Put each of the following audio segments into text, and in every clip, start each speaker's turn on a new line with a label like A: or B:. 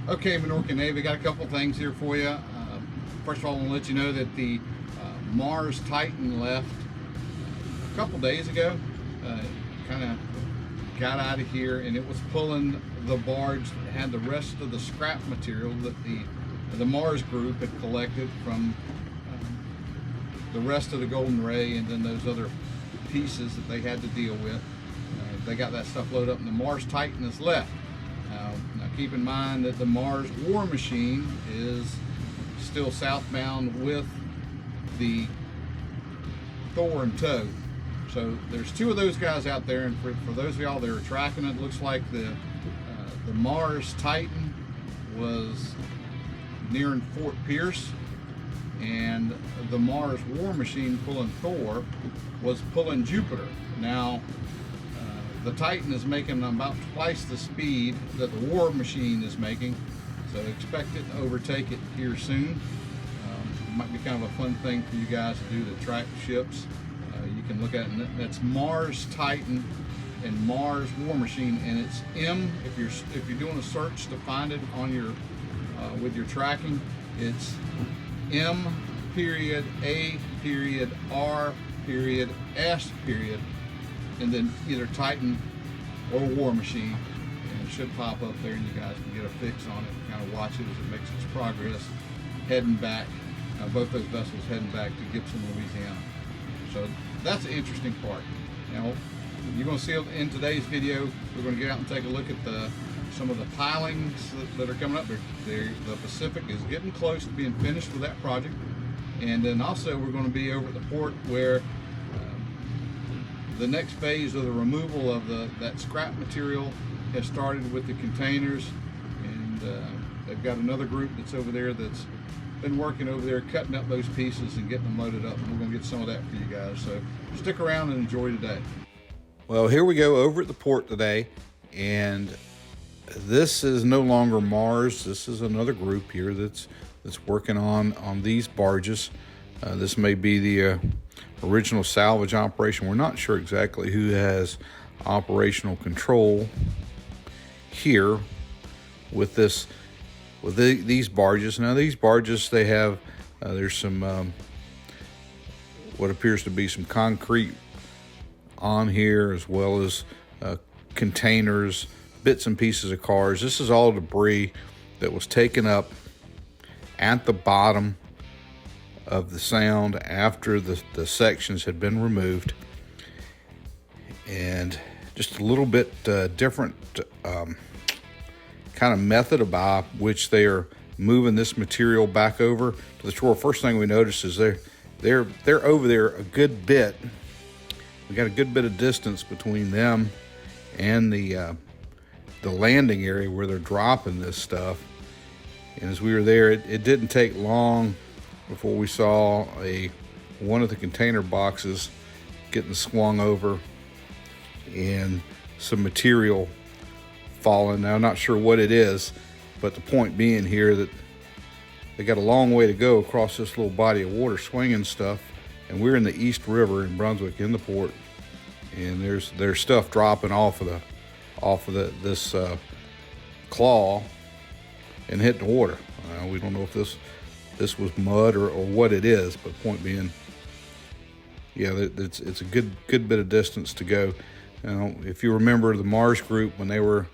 A: Okay, Minorcan Navy, got a couple things here for you. First of all, I want to let you know that the m.a.r.s Titan left a couple days ago. Kind of got out of here, and it was pulling the barge that had the rest of the scrap material that the m.a.r.s group had collected from the rest of the Golden Ray, and then those other pieces that they had to deal with. They got that stuff loaded up, and the m.a.r.s Titan is left. Now keep in mind that the m.a.r.s War Machine is still southbound with the Thor in tow. So there's two of those guys out there, and for those of y'all that are tracking it, looks like the m.a.r.s Titan was nearing Fort Pierce, and the m.a.r.s War Machine pulling Thor was pulling Jupiter. Now the Titan is making about twice the speed that the War Machine is making, so expect it to overtake it here soon. Might be kind of a fun thing for you guys to do to track ships. You can look at it, and that's m.a.r.s Titan and m.a.r.s War Machine, and it's M. If you're doing a search to find it on your with your tracking, it's M period A period R period S period, and then either Titan or War Machine, and it should pop up there, and you guys can get a fix on it and kind of watch it as it makes its progress heading back. Both those vessels heading back to Gibson, Louisiana. So that's the interesting part. Now you're going to see in today's video, we're going to get out and take a look at some of the pilings that are coming up. The Pacific is getting close to being finished with that project, and then also we're going to be over at the port where the next phase of the removal of that scrap material has started with the containers, and they've got another group that's over there that's been working over there cutting up those pieces and getting them loaded up, and we're going to get some of that for you guys. So stick around and enjoy today. Well, here we go over at the port today, and this is no longer m.a.r.s. This is another group here that's working on these barges. This may be the original salvage operation. We're not sure exactly who has operational control here with this, with these barges. Now these barges, they have there's some what appears to be some concrete on here, as well as containers, bits and pieces of cars. This is all debris that was taken up at the bottom of the sound after the sections had been removed, and just a little bit different kind of method by which they are moving this material back over to the shore. First thing we notice is they're over there a good bit. We got a good bit of distance between them and the landing area where they're dropping this stuff. And as we were there, it didn't take long before we saw one of the container boxes getting swung over and some material falling. Now, I'm not sure what it is, but the point being here that they got a long way to go across this little body of water swinging stuff, and we're in the East River in Brunswick in the port, and there's stuff dropping off of this claw and hitting the water. We don't know if this was mud or what it is, but point being, yeah, it's a good bit of distance to go. If you remember the m.a.r.s group, when they were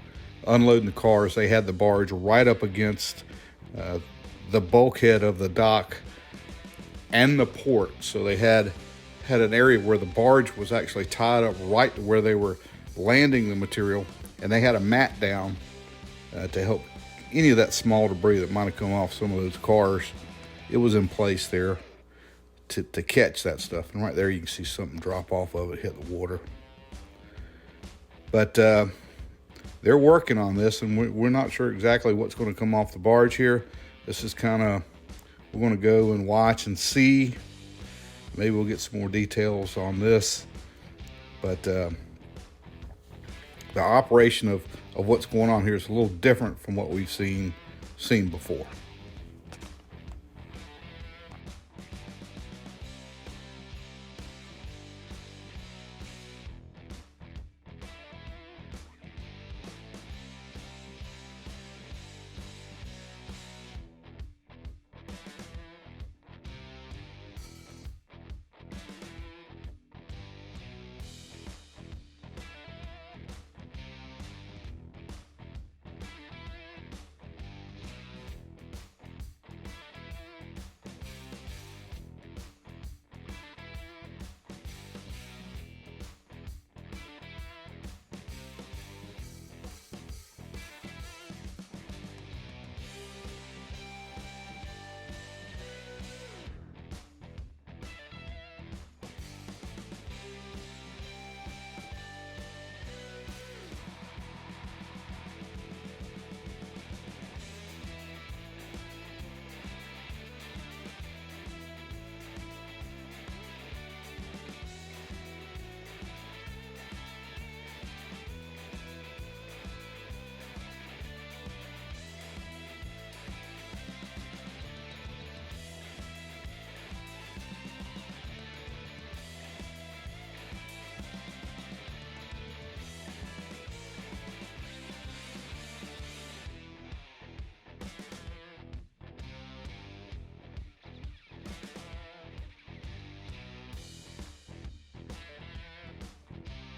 A: unloading the cars, they had the barge right up against the bulkhead of the dock and the port. So they had an area where the barge was actually tied up right to where they were landing the material, and they had a mat down to help any of that small debris that might have come off some of those cars. It was in place there to catch that stuff. And right there you can see something drop off of it, hit the water. But they're working on this, and we're not sure exactly what's going to come off the barge here. This is kind of, we're going to go and watch and see. Maybe we'll get some more details on this. But the operation of what's going on here is a little different from what we've seen before.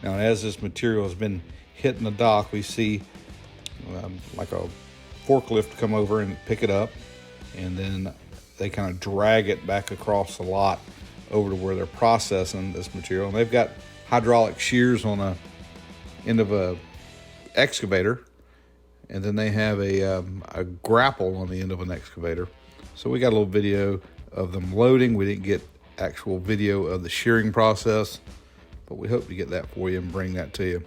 B: Now, as this material has been hitting the dock, we see like a forklift come over and pick it up, and then they kind of drag it back across the lot over to where they're processing this material. And they've got hydraulic shears on the end of a excavator, and then they have a grapple on the end of an excavator. So we got a little video of them loading. We didn't get actual video of the shearing process, but we hope to get that for you and bring that to you.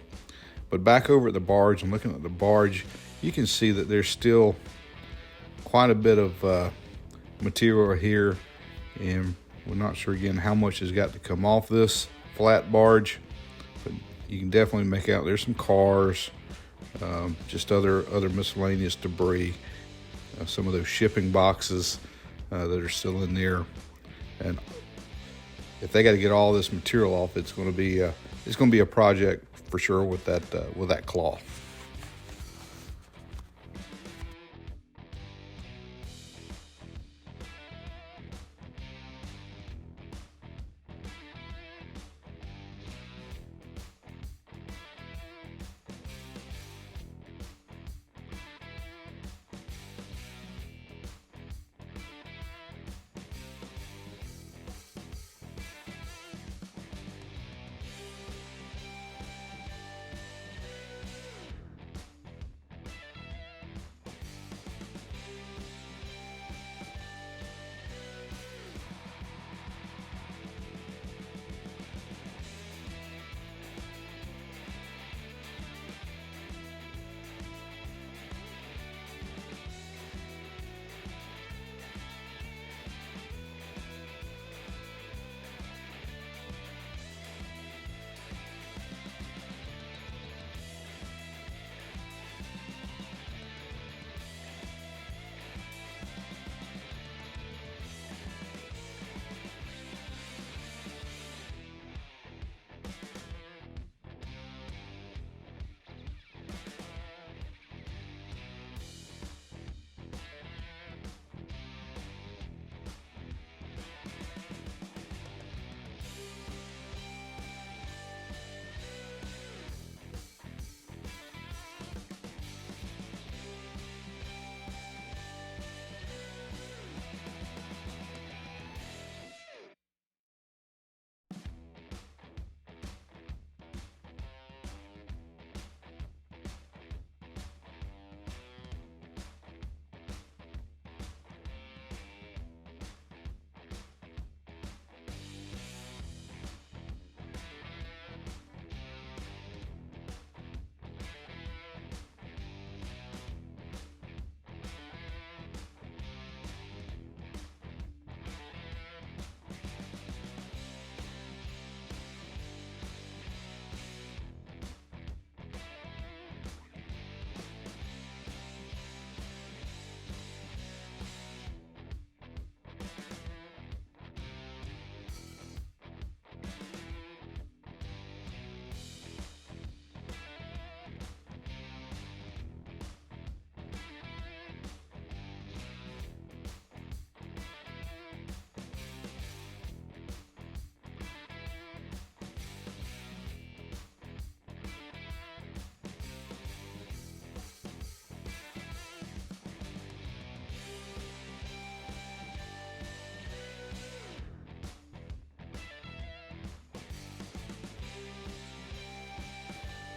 B: But back over at the barge and looking at the barge, you can see that there's still quite a bit of material here, and we're not sure again how much has got to come off this flat barge, but you can definitely make out there's some cars, just other miscellaneous debris, some of those shipping boxes that are still in there. And if they got to get all this material off, it's going to be a project for sure with that claw.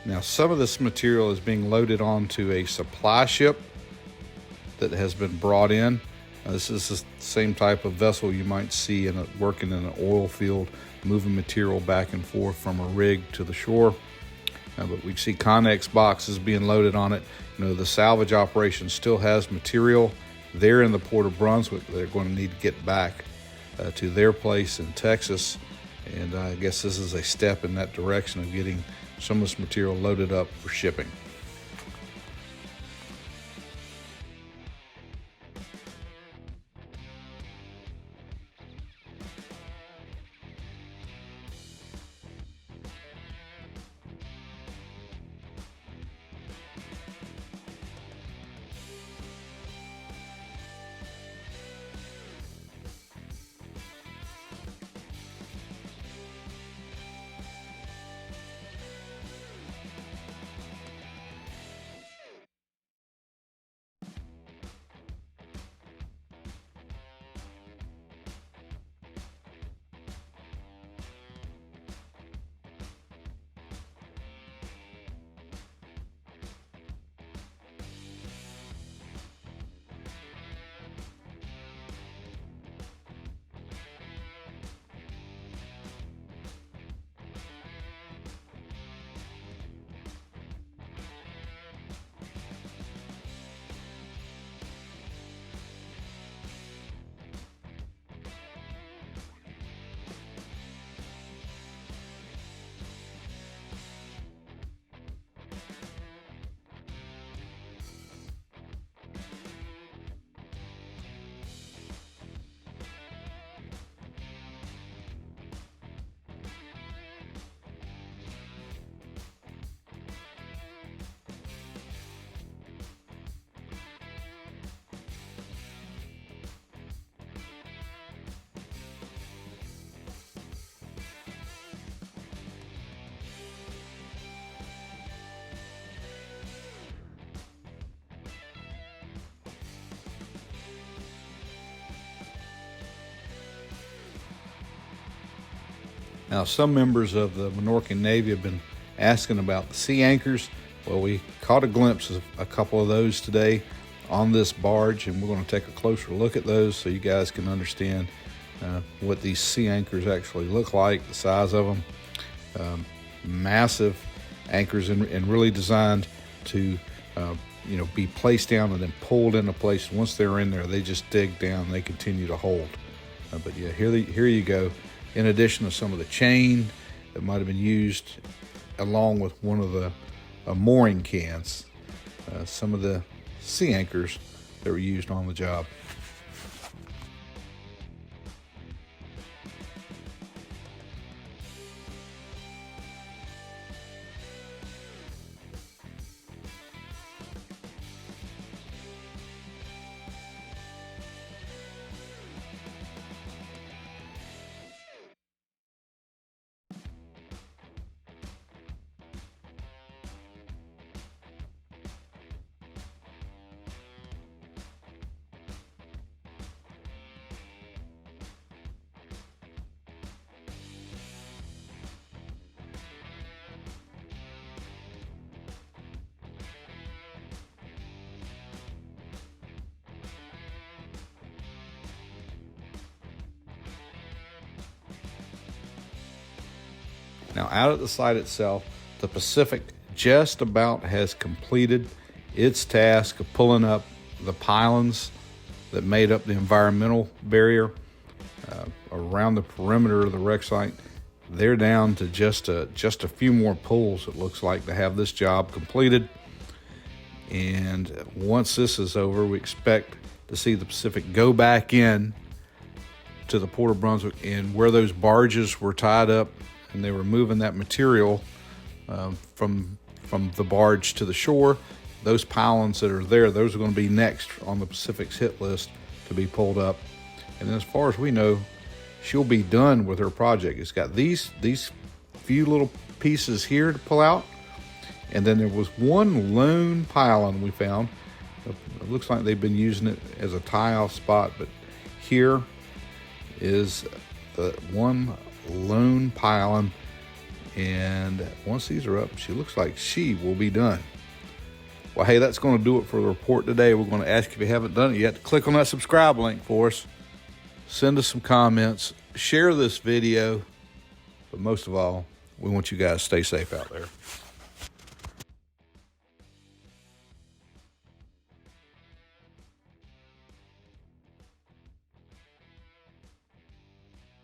B: Now, some of this material is being loaded onto a supply ship that has been brought in. This is the same type of vessel you might see working in an oil field, moving material back and forth from a rig to the shore. But we see Connex boxes being loaded on it. The salvage operation still has material there in the Port of Brunswick they're going to need to get back to their place in Texas. And I guess this is a step in that direction of getting some of this material loaded up for shipping. Now, some members of the Minorcan Navy have been asking about the sea anchors. Well, we caught a glimpse of a couple of those today on this barge, and we're going to take a closer look at those so you guys can understand what these sea anchors actually look like, the size of them. Massive anchors and really designed to be placed down and then pulled into place. Once they're in there, they just dig down and they continue to hold. But yeah, here you go. In addition to some of the chain that might have been used along with one of the mooring cans, some of the sea anchors that were used on the job. Now, out at the site itself, the Pacific just about has completed its task of pulling up the pylons that made up the environmental barrier around the perimeter of the wreck site. They're down to just a few more pulls, it looks like, to have this job completed. And once this is over, we expect to see the Pacific go back in to the Port of Brunswick, and where those barges were tied up and they were moving that material from the barge to the shore. Those pylons that are there, those are going to be next on the Pacific's hit list to be pulled up. And as far as we know, she'll be done with her project. It's got these few little pieces here to pull out, and then there was one lone pylon we found. It looks like they've been using it as a tie-off spot, but here is the one lone pylon, and once these are up, she looks like she will be done. Well, hey, that's going to do it for the report today. We're going to ask, if you haven't done it yet, to click on that subscribe link for us. Send us some comments, share this video, but most of all, we want you guys to stay safe out there.